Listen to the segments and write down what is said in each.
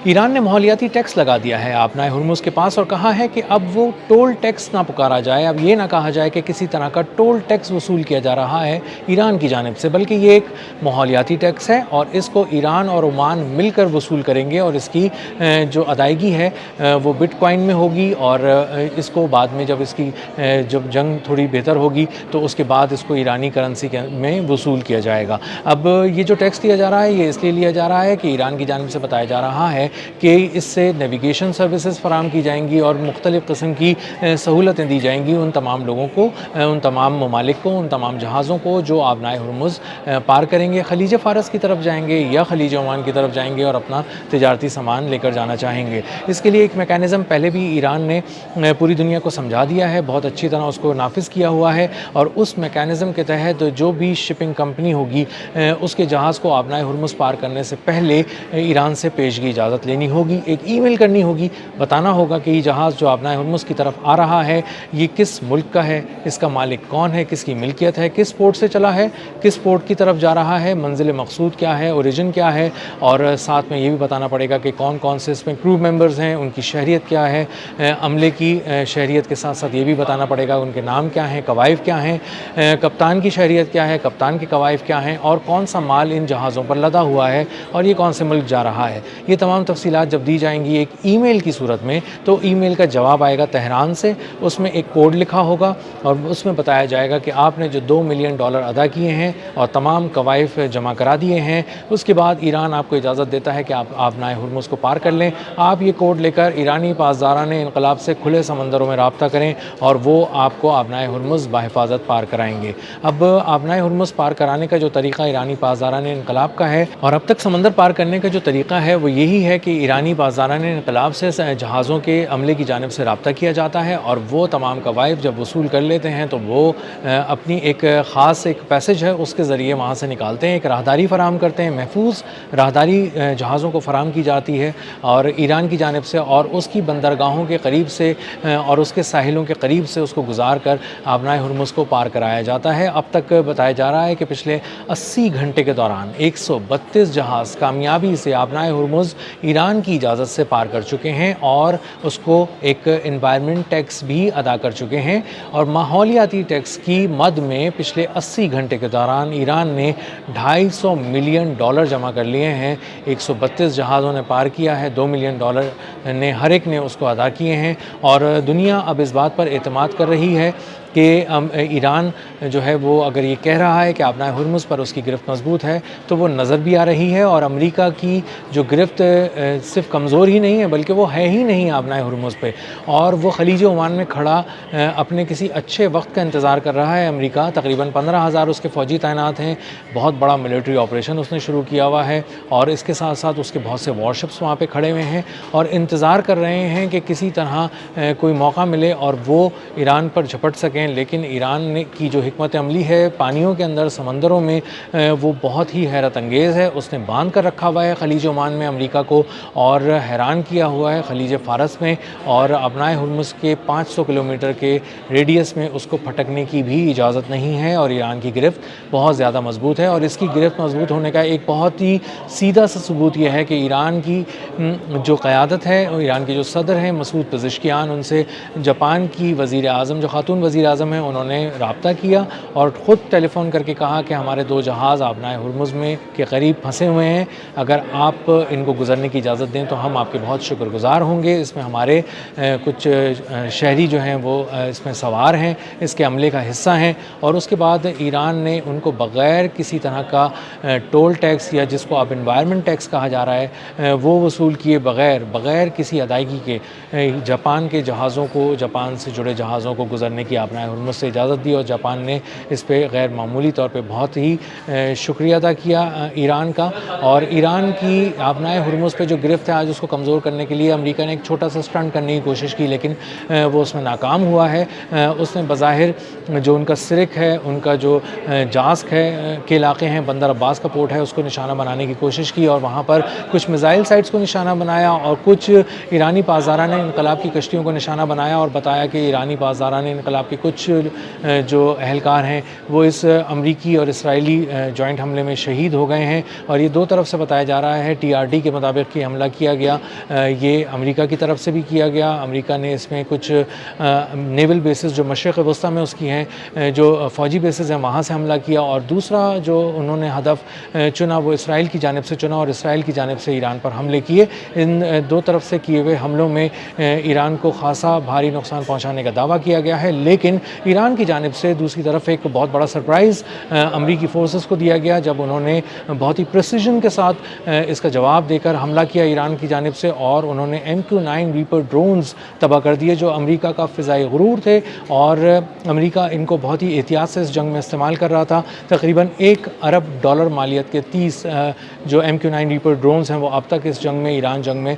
ایران نے ماحولیاتی ٹیکس لگا دیا ہے آبنائے ہرمز کے پاس اور کہا ہے کہ اب وہ ٹول ٹیکس نہ پکارا جائے، اب یہ نہ کہا جائے کہ کسی طرح کا ٹول ٹیکس وصول کیا جا رہا ہے ایران کی جانب سے، بلکہ یہ ایک ماحولیاتی ٹیکس ہے اور اس کو ایران اور عمان مل کر وصول کریں گے، اور اس کی جو ادائیگی ہے وہ بٹ کوائن میں ہوگی، اور اس کو بعد میں جب جنگ تھوڑی بہتر ہوگی تو اس کے بعد اس کو ایرانی کرنسی میں وصول کیا جائے گا۔ اب یہ جو ٹیکس دیا جا رہا ہے یہ اس لیے لیا جا رہا ہے کہ ایران کی جانب سے بتایا جا رہا ہے کہ اس سے نیویگیشن سروسز فراہم کی جائیں گی اور مختلف قسم کی سہولتیں دی جائیں گی ان تمام لوگوں کو، ان تمام ممالک کو، ان تمام جہازوں کو جو آبنائے ہرمز پار کریں گے، خلیج فارس کی طرف جائیں گے یا خلیج عمان کی طرف جائیں گے اور اپنا تجارتی سامان لے کر جانا چاہیں گے۔ اس کے لیے ایک میکینزم پہلے بھی ایران نے پوری دنیا کو سمجھا دیا ہے، بہت اچھی طرح اس کو نافذ کیا ہوا ہے، اور اس میکینزم کے تحت جو بھی شپنگ کمپنی ہوگی اس کے جہاز کو آبنائے ہرمز پار کرنے سے پہلے ایران سے پیشگی اجازت لینی ہوگی، ایک ای میل کرنی ہوگی، بتانا ہوگا کہ یہ جہاز جو آبنائے ہرمز کی طرف آ رہا ہے یہ کس ملک کا ہے، اس کا مالک کون ہے، کس کی ملکیت ہے، کس پورٹ سے چلا ہے، کس پورٹ کی طرف جا رہا ہے، منزل مقصود کیا ہے، اوریجن کیا ہے، اور ساتھ میں یہ بھی بتانا پڑے گا کہ کون کون سے اس میں کرو ممبرز ہیں، ان کی شہریت کیا ہے، عملے کی شہریت کے ساتھ ساتھ یہ بھی بتانا پڑے گا ان کے نام کیا ہیں، کوائف کیا ہیں، کپتان کی شہریت کیا ہے، کپتان کے کوائف کیا ہیں، اور کون سا مال ان جہازوں پر لدا ہوا ہے اور یہ کون سے ملک جا رہا ہے۔ یہ تمام تفصیلات جب دی جائیں گی ایک ای میل کی صورت میں، تو ای میل کا جواب آئے گا تہران سے، اس میں ایک کوڈ لکھا ہوگا اور اس میں بتایا جائے گا کہ آپ نے جو $2 ملین ادا کیے ہیں اور تمام کوائف جمع کرا دیے ہیں، اس کے بعد ایران آپ کو اجازت دیتا ہے کہ آپ آبنائے ہرمز کو پار کر لیں۔ آپ یہ کوڈ لے کر ایرانی پاسداران انقلاب سے کھلے سمندروں میں رابطہ کریں اور وہ آپ کو آبنائے ہرمز بحفاظت پار کرائیں گے۔ اب آبنائے ہرمز پار کرانے کا جو طریقہ ایرانی پاسداران انقلاب کا ہے، اور اب تک سمندر پار کرنے کا جو طریقہ ہے وہ یہی ہے کہ ایرانی پاسداران انقلاب سے جہازوں کے عملے کی جانب سے رابطہ کیا جاتا ہے، اور وہ تمام کوائف جب وصول کر لیتے ہیں تو وہ اپنی ایک خاص ایک پیسج ہے اس کے ذریعے وہاں سے نکالتے ہیں، ایک راہداری فراہم کرتے ہیں، محفوظ راہداری جہازوں کو فراہم کی جاتی ہے اور ایران کی جانب سے، اور اس کی بندرگاہوں کے قریب سے اور اس کے ساحلوں کے قریب سے اس کو گزار کر آبنائے ہرمز کو پار کرایا جاتا ہے۔ اب تک بتایا جا رہا ہے کہ پچھلے 80 گھنٹے کے دوران 132 جہاز کامیابی سے آبنائے ہرمز ایران کی اجازت سے پار کر چکے ہیں اور اس کو ایک انوائرمنٹ ٹیکس بھی ادا کر چکے ہیں، اور ماحولیاتی ٹیکس کی مد میں پچھلے 80 گھنٹے کے دوران ایران نے $250 ملین جمع کر لیے ہیں۔ 132 جہازوں نے پار کیا ہے، $2 ملین نے ہر ایک نے اس کو ادا کیے ہیں، اور دنیا اب اس بات پر اعتماد کر رہی ہے کہ ایران جو ہے وہ اگر یہ کہہ رہا ہے کہ آبنائے ہرمز پر اس کی گرفت مضبوط ہے تو وہ نظر بھی آ رہی ہے، اور امریکہ کی جو گرفت صرف کمزور ہی نہیں ہے بلکہ وہ ہے ہی نہیں آبنائے ہرمز پہ، اور وہ خلیج عمان میں کھڑا اپنے کسی اچھے وقت کا انتظار کر رہا ہے۔ امریکہ تقریباً 15,000 اس کے فوجی تعینات ہیں، بہت بڑا ملٹری آپریشن اس نے شروع کیا ہوا ہے، اور اس کے ساتھ ساتھ اس کے بہت سے وارشپس وہاں پہ کھڑے ہوئے ہیں اور انتظار کر رہے ہیں کہ کسی طرح کوئی موقع ملے اور وہ ایران پر جھپٹ سکیں، لیکن ایران کی جو حکمت عملی ہے پانیوں کے اندر، سمندروں میں، وہ بہت ہی حیرت انگیز ہے۔ اس نے باندھ کر رکھا ہوا ہے خلیج عمان میں امریکہ کو، اور حیران کیا ہوا ہے خلیج فارس میں، اور آبنائے ہرمز کے 500 کلومیٹر کے ریڈیس میں اس کو پھٹکنے کی بھی اجازت نہیں ہے، اور ایران کی گرفت بہت زیادہ مضبوط ہے۔ اور اس کی گرفت مضبوط ہونے کا ایک بہت ہی سیدھا سا ثبوت یہ ہے کہ ایران کی جو قیادت ہے، ایران کے جو صدر ہیں مسعود پزشکیان، ان سے جاپان کی وزیر اعظم، جو خاتون وزیر اعظم ہیں، انہوں نے رابطہ کیا اور خود ٹیلی فون کر کے کہا کہ ہمارے 2 جہاز آبنائے ہرمز میں کے قریب پھنسے ہوئے ہیں، اگر آپ ان کو گزرنے کی اجازت دیں تو ہم آپ کے بہت شکر گزار ہوں گے۔ اس میں ہمارے کچھ شہری جو ہیں وہ اس میں سوار ہیں، اس کے عملے کا حصہ ہیں، اور اس کے بعد ایران نے ان کو بغیر کسی طرح کا ٹول ٹیکس، یا جس کو اب انوائرمنٹ ٹیکس کہا جا رہا ہے، وہ وصول کیے بغیر کسی ادائیگی کے جاپان کے جہازوں کو، جاپان سے جڑے جہازوں کو گزرنے کی آبنائے ہرمز سے اجازت دی، اور جاپان نے اس پہ غیر معمولی طور پہ بہت ہی شکریہ ادا کیا ایران کا۔ اور ایران کی آبنائے ہرمز پہ جو گرفت ہے آج، اس کو کمزور کرنے کے لیے امریکہ نے ایک چھوٹا سا اسٹنٹ کرنے کی کوشش کی، لیکن وہ اس میں ناکام ہوا ہے۔ اس نے بظاہر جو ان کا سرک ہے، ان کا جو جاسک ہے کے علاقے ہیں، بندر عباس کا پورٹ ہے، اس کو نشانہ بنانے کی کوشش کی، اور وہاں پر کچھ میزائل سائٹس کو نشانہ بنایا اور کچھ ایرانی پاسداران انقلاب کی کشتیوں کو نشانہ بنایا، اور بتایا کہ ایرانی پاسداران انقلاب کی کچھ کچھ جو اہلکار ہیں وہ اس امریکی اور اسرائیلی جوائنٹ حملے میں شہید ہو گئے ہیں، اور یہ دو طرف سے بتایا جا رہا ہے۔ TRT کے مطابق یہ حملہ کیا گیا، یہ امریکہ کی طرف سے بھی کیا گیا۔ امریکہ نے اس میں کچھ نیول بیسز جو مشرق وسطیٰ میں اس کی ہیں، جو فوجی بیسز ہیں وہاں سے حملہ کیا، اور دوسرا جو انہوں نے ہدف چنا وہ اسرائیل کی جانب سے چنا، اور اسرائیل کی جانب سے ایران پر حملے کیے۔ ان دو طرف سے کیے ہوئے حملوں میں ایران کو خاصا بھاری نقصان پہنچانے کا دعویٰ کیا گیا ہے، لیکن ایران کی جانب سے دوسری طرف ایک بہت بڑا سرپرائز امریکی فورسز کو دیا گیا جب انہوں نے بہت ہی پریسیجن کے ساتھ اس کا جواب دے کر حملہ کیا ایران کی جانب سے، اور انہوں نے MQ-9 ریپر ڈرونز تباہ کر دیے جو امریکہ کا فضائی غرور تھے، اور امریکہ ان کو بہت ہی احتیاط سے اس جنگ میں استعمال کر رہا تھا۔ تقریباً $1 ارب مالیت کے 30 جو MQ-9 ریپر ڈرونز ہیں وہ اب تک اس جنگ میں، ایران جنگ میں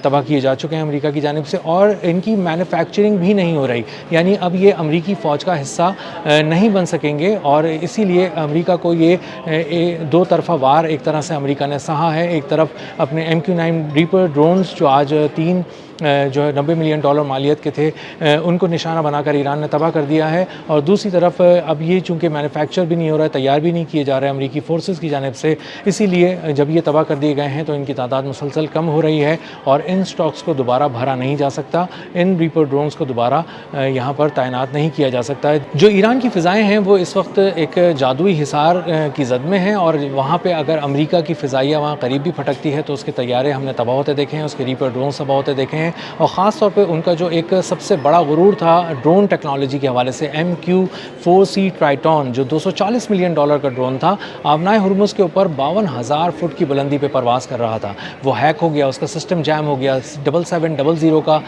تباہ کیے جا چکے ہیں امریکہ کی جانب سے، اور ان کی مینوفیکچرنگ بھی نہیں ہو رہی، یعنی اب یہ امریکی فوج کا حصہ نہیں بن سکیں گے، اور اسی لیے امریکہ کو یہ دو طرفہ وار ایک طرح سے امریکہ نے سہا ہے۔ ایک طرف اپنے MQ-9 ریپر ڈرونز جو آج 3 جو ہے $90 ملین مالیت کے تھے ان کو نشانہ بنا کر ایران نے تباہ کر دیا ہے، اور دوسری طرف اب یہ چونکہ مینوفیکچر بھی نہیں ہو رہا ہے، تیار بھی نہیں کیے جا رہے امریکی فورسز کی جانب سے، اسی لیے جب یہ تباہ کر دیے گئے ہیں تو ان کی تعداد مسلسل کم ہو رہی ہے، اور ان سٹاکس کو دوبارہ بھرا نہیں جا سکتا، ان ریپر ڈرونز کو دوبارہ یہاں پر تعینات نہیں کیا جا سکتا ہے۔ جو ایران کی فضائیں ہیں وہ اس وقت ایک جادوئی حصار کی زد میں ہیں، اور وہاں پہ اگر امریکہ کی فضائیہ وہاں قریب بھی پھٹکتی ہے تو اس کے طیارے ہم نے تباہ ہوتے دیکھے ہیں، اس کے ریپر ڈرونز تباہ ہوتے دیکھے ہیں، اور خاص طور پہ ان کا جو ایک سب سے بڑا غرور تھا ڈرون ٹیکنالوجی کے حوالے سے، MQ-4C ٹرائٹون جو $240 ملین کا ڈرون تھا، آبنائے ہرمز کے اوپر 52,000 فٹ کی بلندی پہ پرواز کر رہا تھا، وہ ہیک ہو گیا، اس کا سسٹم جیم ہو گیا۔ 7700 کا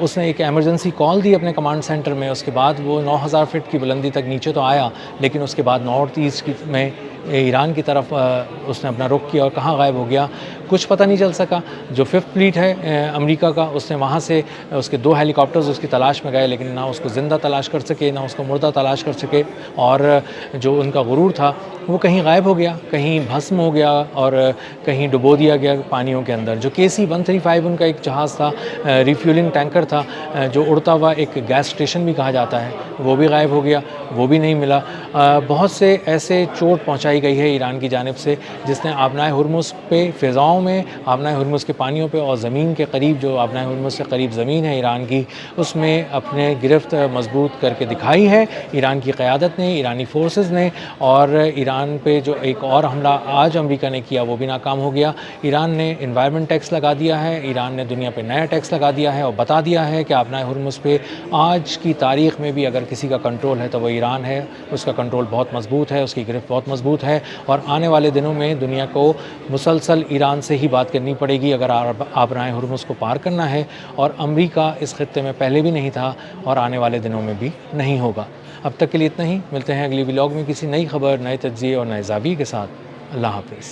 اس نے ایک ایمرجنسی کال دی اپنے کمانڈ سینٹر میں، اس کے بعد وہ 9,000 فٹ کی بلندی تک نیچے تو آیا، لیکن اس کے بعد نارتھ ایسٹ میں ایران کی طرف اس نے اپنا رخ کیا، اور کہاں غائب ہو گیا کچھ پتہ نہیں چل سکا۔ جو 5th فلیٹ ہے امریکہ کا، اس نے وہاں سے اس کے 2 ہیلی کاپٹرز اس کی تلاش میں گئے، لیکن نہ اس کو زندہ تلاش کر سکے نہ اس کو مردہ تلاش کر سکے، اور جو ان کا غرور تھا وہ کہیں غائب ہو گیا، کہیں بھسم ہو گیا، اور کہیں ڈبو دیا گیا پانیوں کے اندر۔ جو KC-135 ان کا ایک جہاز تھا، ریفیولنگ ٹینکر تھا، جو اڑتا ہوا ایک گیس اسٹیشن بھی کہا جاتا ہے، وہ بھی غائب ہو گیا، وہ بھی نہیں ملا۔ بہت سے ایسے چوٹ پہنچائی گئی ہے ایران کی جانب سے جس نے آبنائے ہرمز پہ، فضاؤں میں، آبنائے ہرمز کے پانیوں پہ، اور زمین کے قریب جو آبنائے ہرمز سے قریب زمین ہے ایران کی، اس میں اپنے گرفت مضبوط کر کے دکھائی ہے ایران کی قیادت نے، ایرانی فورسز نے، اور ایران پہ جو ایک اور حملہ آج امریکہ نے کیا وہ بھی ناکام ہو گیا۔ ایران نے انوائرمنٹ ٹیکس لگا دیا ہے، ایران نے دنیا پہ نیا ٹیکس لگا دیا ہے، اور بتا دیا ہے کہ آبنائے ہرمز پہ آج کی تاریخ میں بھی اگر کسی کا کنٹرول ہے تو وہ ایران ہے، اس کا کنٹرول بہت مضبوط ہے، اس کی گرفت بہت مضبوط ہے، اور آنے والے دنوں میں دنیا کو مسلسل ایران سے ہی بات کرنی پڑے گی اگر آبنائے ہرمز کو پار کرنا ہے، اور امریکہ اس خطے میں پہلے بھی نہیں تھا اور آنے والے دنوں میں بھی نہیں ہوگا۔ اب تک کے لیے اتنا ہی، ملتے ہیں اگلی ولاگ میں کسی نئی خبر، نئے تجزیے اور نئے زاویے کے ساتھ۔ اللہ حافظ۔